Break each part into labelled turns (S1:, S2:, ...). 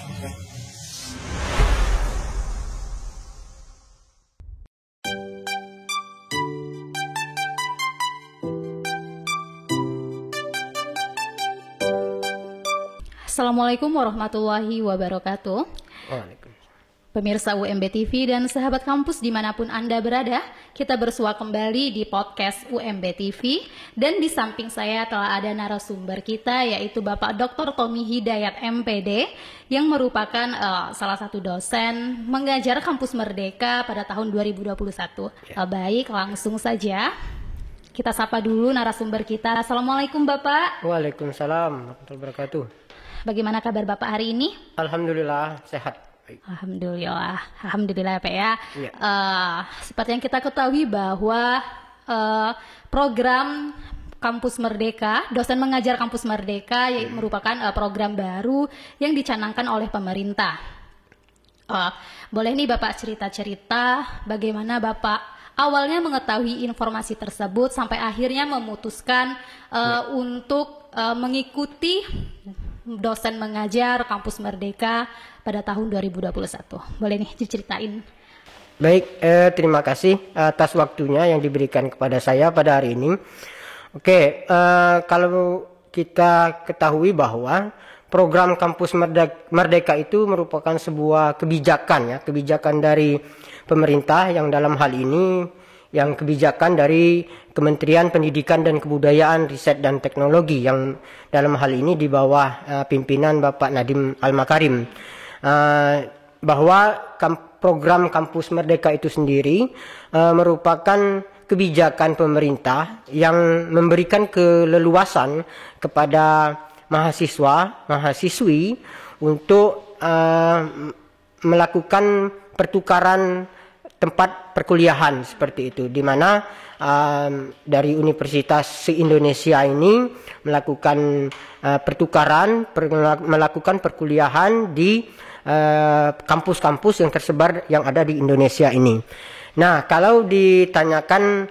S1: Assalamualaikum warahmatullahi wabarakatuh.
S2: Waalaikumsalam.
S1: Pemirsa UMB TV dan sahabat kampus dimanapun Anda berada, kita bersua kembali di podcast UMB TV. Dan di samping saya telah ada narasumber kita, yaitu Bapak Dr. Tommy Hidayat MPD, yang merupakan salah satu dosen mengajar Kampus Merdeka pada tahun 2021. Baik, langsung saja kita sapa dulu narasumber kita. Assalamualaikum Bapak.
S2: Waalaikumsalam warahmatullahi wabarakatuh.
S1: Bagaimana kabar Bapak hari ini?
S2: Alhamdulillah sehat.
S1: Alhamdulillah ya Pak ya.
S2: Ya.
S1: Seperti yang kita ketahui bahwa program Kampus Merdeka, dosen mengajar Kampus Merdeka merupakan program baru yang dicanangkan oleh pemerintah. Boleh nih Bapak cerita-cerita bagaimana Bapak awalnya mengetahui informasi tersebut sampai akhirnya memutuskan untuk mengikuti dosen mengajar Kampus Merdeka pada tahun 2021. Boleh nih diceritain.
S2: Baik, terima kasih atas waktunya yang diberikan kepada saya pada hari ini. Oke, kalau kita ketahui bahwa program Kampus Merdeka itu merupakan sebuah kebijakan dari pemerintah, yang dalam hal ini yang kebijakan dari Kementerian Pendidikan dan Kebudayaan, Riset dan Teknologi, yang dalam hal ini di bawah pimpinan Bapak Nadiem Al-Makarim, bahwa program Kampus Merdeka itu sendiri merupakan kebijakan pemerintah yang memberikan keleluasan kepada mahasiswa-mahasiswi untuk melakukan pertukaran tempat perkuliahan seperti itu, di mana dari universitas se-Indonesia ini melakukan melakukan perkuliahan di kampus-kampus yang tersebar yang ada di Indonesia ini. Nah, kalau ditanyakan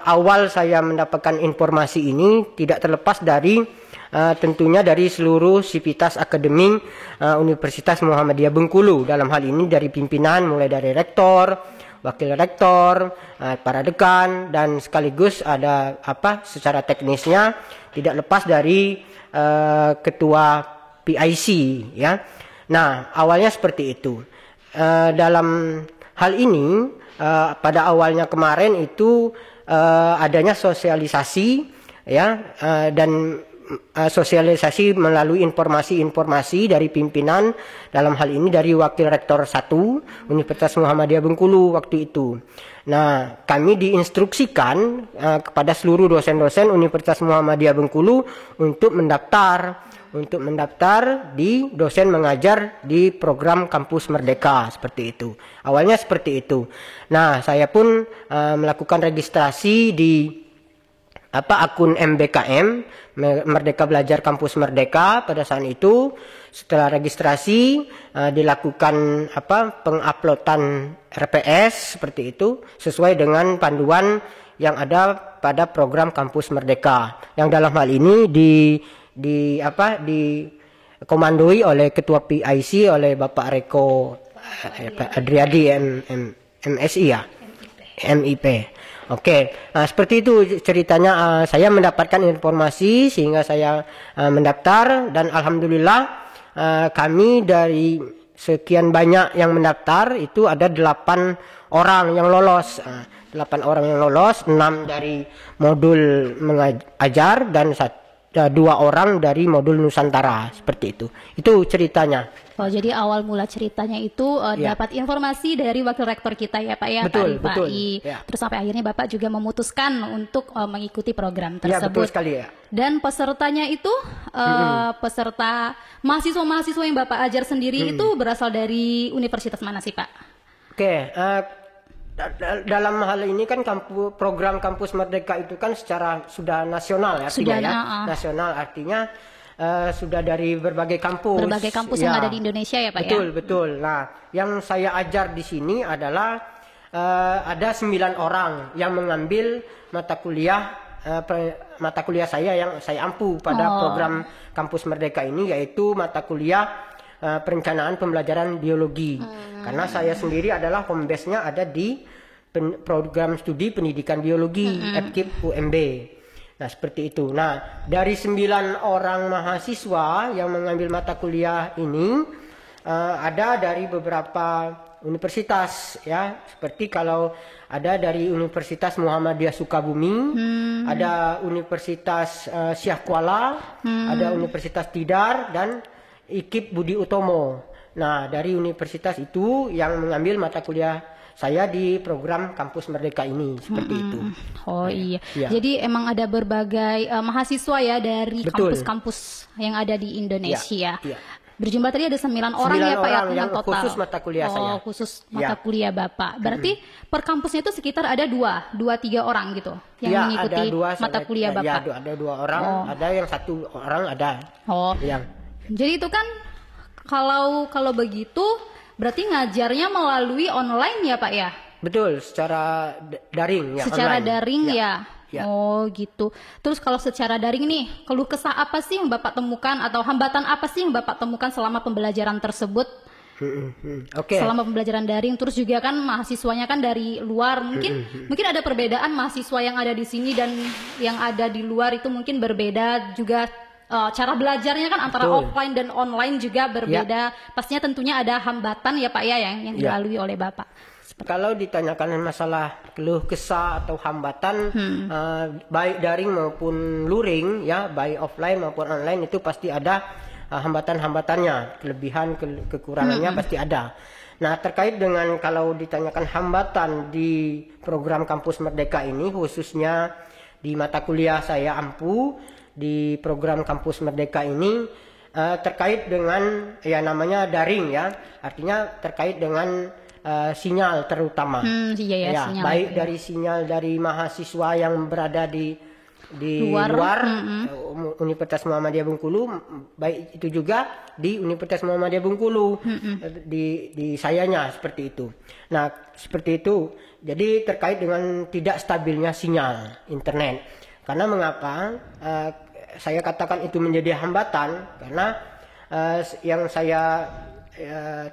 S2: awal saya mendapatkan informasi ini, tidak terlepas dari tentunya dari seluruh sivitas akademik Universitas Muhammadiyah Bengkulu, dalam hal ini dari pimpinan, mulai dari rektor, wakil rektor, para dekan, dan sekaligus ada secara teknisnya tidak lepas dari ketua PIC ya. Nah, awalnya seperti itu. Dalam hal ini pada awalnya kemarin itu adanya sosialisasi ya, dan sosialisasi melalui informasi-informasi dari pimpinan, dalam hal ini dari Wakil Rektor 1 Universitas Muhammadiyah Bengkulu waktu itu. Nah, kami diinstruksikan kepada seluruh dosen-dosen Universitas Muhammadiyah Bengkulu untuk mendaftar di dosen mengajar di program Kampus Merdeka, seperti itu. Awalnya seperti itu. Nah, saya pun melakukan registrasi di akun MBKM, Merdeka Belajar Kampus Merdeka. Pada saat itu setelah registrasi dilakukan penguploadan RPS seperti itu, sesuai dengan panduan yang ada pada program Kampus Merdeka, yang dalam hal ini dikomandoi oleh Ketua PIC oleh Bapak Reko Adriadi MSI ya, MIP. Oke, seperti itu ceritanya. Saya mendapatkan informasi sehingga saya mendaftar, dan alhamdulillah kami dari sekian banyak yang mendaftar itu ada 8 orang yang lolos. 8 orang yang lolos, 6 dari modul mengajar dan 2 orang dari modul Nusantara, seperti itu. Itu ceritanya.
S1: Oh, jadi awal mula ceritanya itu dapat informasi dari wakil rektor kita ya Pak ya,
S2: betul,
S1: Pak
S2: betul.
S1: Rifai.
S2: Ya.
S1: Terus sampai akhirnya Bapak juga memutuskan untuk mengikuti program tersebut.
S2: Ya, betul sekali ya.
S1: Dan pesertanya itu peserta mahasiswa-mahasiswa yang Bapak ajar sendiri itu berasal dari universitas mana sih Pak?
S2: Oke, dalam hal ini kan program Kampus Merdeka itu kan secara sudah nasional ya,
S1: sudah
S2: nasional, artinya sudah dari berbagai kampus.
S1: Berbagai kampus yang ada di Indonesia ya Pak ya?
S2: Betul, betul. Nah, yang saya ajar di sini adalah ada 9 orang yang mengambil mata kuliah saya yang saya ampu pada program Kampus Merdeka ini, yaitu mata kuliah perencanaan pembelajaran biologi. Karena saya sendiri adalah home base-nya ada di program studi pendidikan biologi FKIP UMB. Nah, seperti itu. Nah, dari 9 orang mahasiswa yang mengambil mata kuliah ini ada dari beberapa universitas ya, seperti kalau ada dari Universitas Muhammadiyah Sukabumi, ada Universitas Syah Kuala, ada Universitas Tidar dan IKIP Budi Utomo. Nah, dari universitas itu yang mengambil mata kuliah saya di program Kampus Merdeka ini, seperti itu.
S1: Oh iya. Jadi emang ada berbagai mahasiswa ya dari kampus-kampus yang ada di Indonesia.
S2: Iya.
S1: Berjumlah tadi ada 9 orang ya Pak ya
S2: yang
S1: total.
S2: Khusus mata kuliah saya.
S1: Khusus mata kuliah Bapak. Berarti per kampusnya itu sekitar ada 2-3 orang gitu yang mengikuti mata kuliah Bapak.
S2: Ya, ada 2 orang, ada yang 1 orang ada.
S1: Jadi itu kan kalau begitu berarti ngajarnya melalui online ya Pak ya?
S2: Betul, secara daring ya.
S1: Secara
S2: online.
S1: daring ya. Oh gitu. Terus kalau secara daring nih, keluh kesah apa sih yang Bapak temukan atau hambatan apa sih yang Bapak temukan selama pembelajaran tersebut? Selama pembelajaran daring, terus juga kan mahasiswanya kan dari luar, mungkin ada perbedaan mahasiswa yang ada di sini dan yang ada di luar itu mungkin berbeda juga. Cara belajarnya kan antara offline dan online juga berbeda. Pastinya tentunya ada hambatan ya Pak ya yang dilalui oleh Bapak.
S2: Kalau ditanyakan masalah keluh kesah atau hambatan, baik daring maupun luring ya, baik offline maupun online itu pasti ada hambatan-hambatannya, kelebihan kekurangannya pasti ada. Nah, terkait dengan kalau ditanyakan hambatan di program Kampus Merdeka ini, khususnya di mata kuliah saya ampu di program Kampus Merdeka ini, terkait dengan ya namanya daring ya, artinya terkait dengan sinyal terutama, sinyal, baik dari sinyal dari mahasiswa yang berada di luar Universitas Muhammadiyah Bengkulu, baik itu juga di Universitas Muhammadiyah Bengkulu, di sayanya seperti itu. Nah, seperti itu. Jadi terkait dengan tidak stabilnya sinyal internet. Karena mengapa saya katakan itu menjadi hambatan? Karena yang saya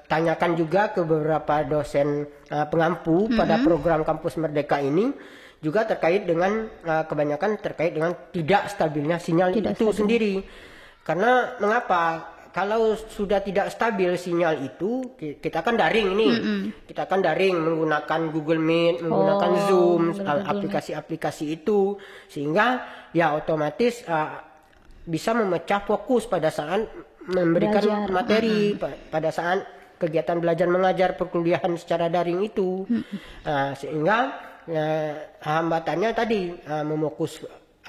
S2: tanyakan juga ke beberapa dosen pengampu pada program Kampus Merdeka ini juga terkait dengan kebanyakan terkait dengan tidak stabilnya sinyal itu sendiri. Karena mengapa? Kalau sudah tidak stabil sinyal itu, kita kan daring ini, kita kan daring menggunakan Google Meet, menggunakan Zoom, aplikasi-aplikasi itu, sehingga ya otomatis bisa memecah fokus pada saat memberikan materi, pada saat kegiatan belajar mengajar perkuliahan secara daring itu, sehingga hambatannya tadi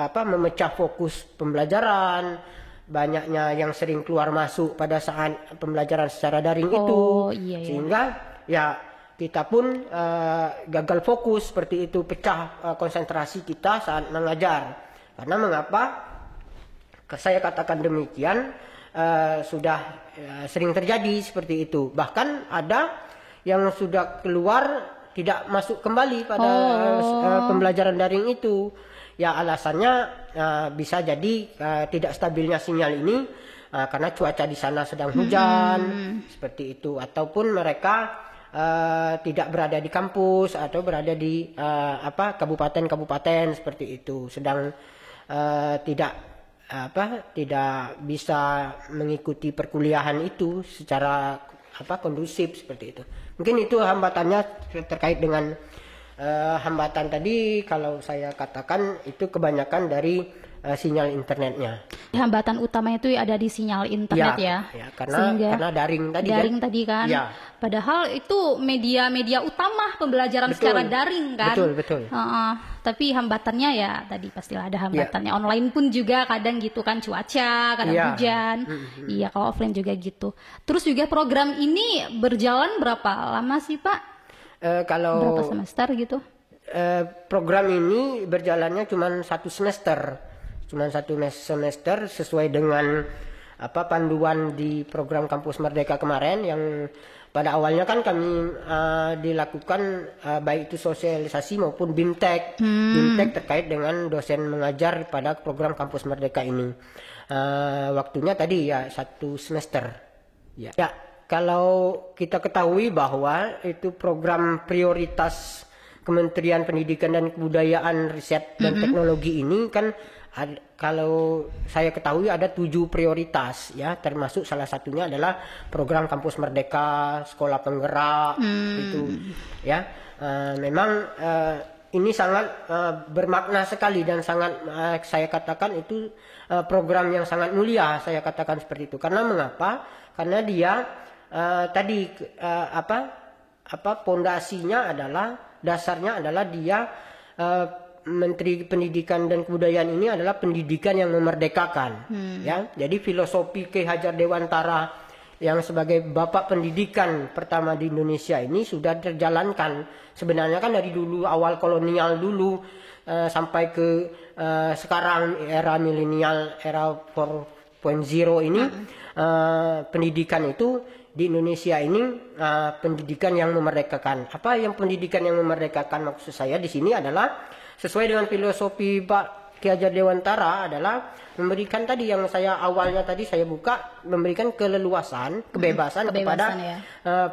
S2: memecah fokus pembelajaran. Banyaknya yang sering keluar masuk pada saat pembelajaran secara daring itu, sehingga ya kita pun gagal fokus seperti itu, pecah konsentrasi kita saat mengajar. Karena mengapa saya katakan demikian, sudah sering terjadi seperti itu. Bahkan ada yang sudah keluar tidak masuk kembali pada pembelajaran daring itu. Ya alasannya bisa jadi tidak stabilnya sinyal ini karena cuaca di sana sedang hujan, seperti itu, ataupun mereka tidak berada di kampus atau berada di kabupaten-kabupaten seperti itu, sedang tidak bisa mengikuti perkuliahan itu secara kondusif seperti itu. Mungkin itu hambatannya terkait dengan hambatan tadi. Kalau saya katakan itu kebanyakan dari sinyal internetnya.
S1: Hambatan utamanya itu ada di sinyal internet ya.
S2: Karena daring tadi kan. Ya.
S1: Padahal itu media utama pembelajaran secara daring kan.
S2: Betul.
S1: Tapi hambatannya ya tadi pastilah ada hambatannya. Online pun juga kadang gitu kan, cuaca, kadang hujan. Iya, kalau offline juga gitu. Terus juga program ini berjalan berapa lama sih Pak?
S2: Berapa
S1: semester gitu?
S2: Program ini berjalannya cuma 1 semester. Cuma 1 semester sesuai dengan panduan di program Kampus Merdeka kemarin, yang pada awalnya kan kami dilakukan baik itu sosialisasi maupun BIMTEK. BIMTEK terkait dengan dosen mengajar pada program Kampus Merdeka ini. Waktunya tadi ya 1 semester. Ya. Ya, kalau kita ketahui bahwa itu program prioritas Kementerian Pendidikan dan Kebudayaan, Riset dan Teknologi ini kan kalau saya ketahui ada 7 prioritas ya, termasuk salah satunya adalah program Kampus Merdeka, Sekolah Penggerak itu ya. Memang ini sangat bermakna sekali dan sangat saya katakan itu program yang sangat mulia, saya katakan seperti itu. Karena mengapa? Karena dia tadi pondasinya adalah, dasarnya adalah dia Menteri Pendidikan dan Kebudayaan ini adalah pendidikan yang memerdekakan ya. Jadi filosofi Ki Hajar Dewantara yang sebagai bapak pendidikan pertama di Indonesia ini sudah terjalankan sebenarnya kan dari dulu awal kolonial dulu sampai ke sekarang era milenial, era 4.0 ini pendidikan itu di Indonesia ini pendidikan yang memerdekakan. Apa yang pendidikan yang memerdekakan maksud saya di sini adalah sesuai dengan filosofi Pak Ki Hajar Dewantara adalah memberikan tadi yang saya awalnya tadi saya buka, memberikan keleluasan, kebebasan kepada ya.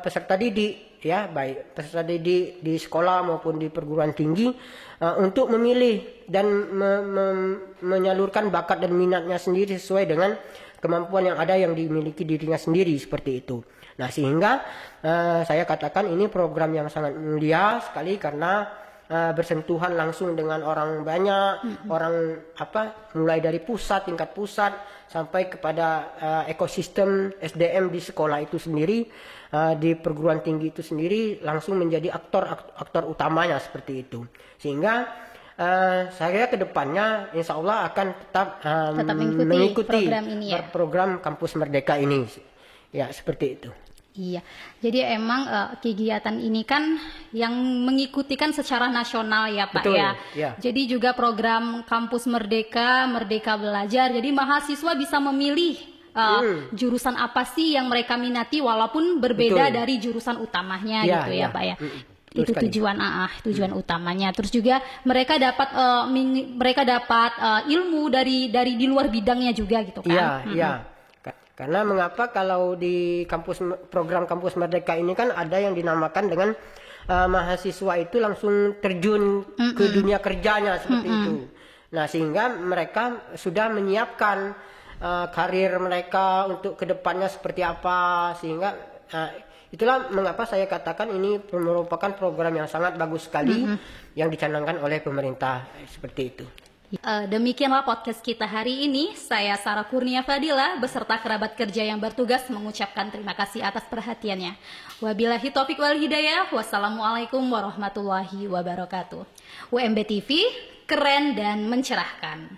S2: Peserta didik ya, baik peserta didik di sekolah maupun di perguruan tinggi untuk memilih dan menyalurkan bakat dan minatnya sendiri sesuai dengan kemampuan yang ada yang dimiliki dirinya sendiri seperti itu. Nah, sehingga saya katakan ini program yang sangat mulia sekali karena bersentuhan langsung dengan orang banyak, orang mulai dari tingkat pusat sampai kepada ekosistem SDM di sekolah itu sendiri, di perguruan tinggi itu sendiri langsung menjadi aktor utamanya seperti itu. Sehingga saya kedepannya insya Allah akan tetap mengikuti program ini ya? Program Kampus Merdeka ini ya, seperti itu.
S1: Iya, jadi emang kegiatan ini kan yang mengikuti kan secara nasional ya Pak. Betul, ya. Jadi juga program Kampus Merdeka, Merdeka Belajar. Jadi mahasiswa bisa memilih jurusan apa sih yang mereka minati walaupun berbeda dari jurusan utamanya gitu ya Pak ya. Itu tujuan utamanya. Terus juga mereka dapat ilmu dari di luar bidangnya juga gitu kan.
S2: Iya. Karena mengapa kalau di program Kampus Merdeka ini kan ada yang dinamakan dengan mahasiswa itu langsung terjun ke dunia kerjanya seperti itu. Nah, sehingga mereka sudah menyiapkan karir mereka untuk kedepannya seperti apa, sehingga itulah mengapa saya katakan ini merupakan program yang sangat bagus sekali yang dicanangkan oleh pemerintah seperti itu.
S1: Demikianlah podcast kita hari ini. Saya Sarah Kurnia Fadila beserta kerabat kerja yang bertugas mengucapkan terima kasih atas perhatiannya. Wabillahi taufik wal hidayah. Wassalamualaikum warahmatullahi wabarakatuh. WMB TV, keren dan mencerahkan.